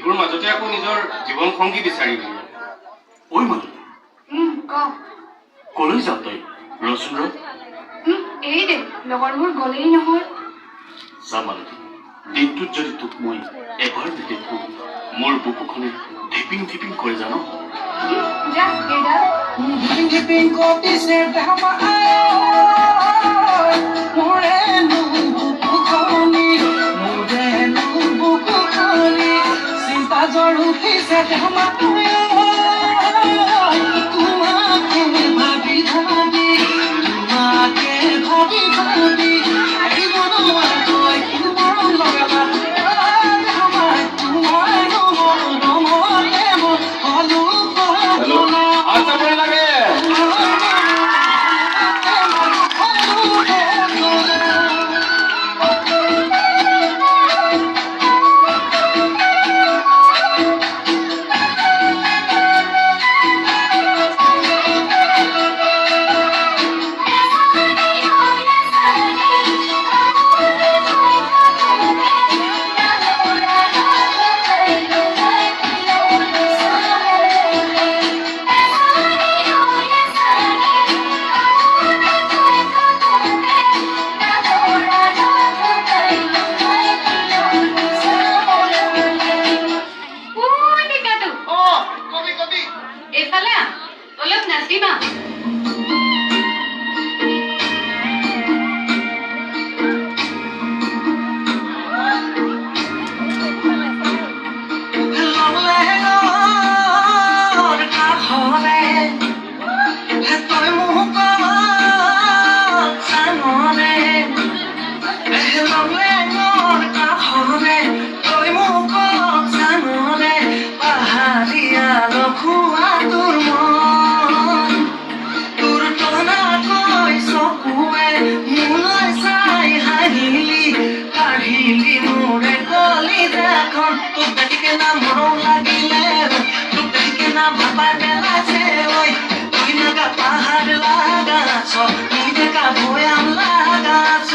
তোৰ মাজতে আকৌ নিজৰ জীৱন সংগী বিচাৰি গলি ঐ মালতী কলৈ যাৱ তই ৰচোন ৰ এই দে লগৰবোৰ গলেই নহয় যা মালতী দিনটোত যদি তোক মই এবাৰ নেদেখো মোৰ বুকুখনে ধিপিং ধিপিং কৰে জানো যা এইডাল ধিপিং কৰিছে দেহমা চিন্তা জ্বৰ উঠিছে দেহমা তোমাকে ভাবি ভাবি আহিব নোৱাৰা তই কিমান লগাবা পাহাড় লাগাছ নিজে কা ভয়াম লাগাছ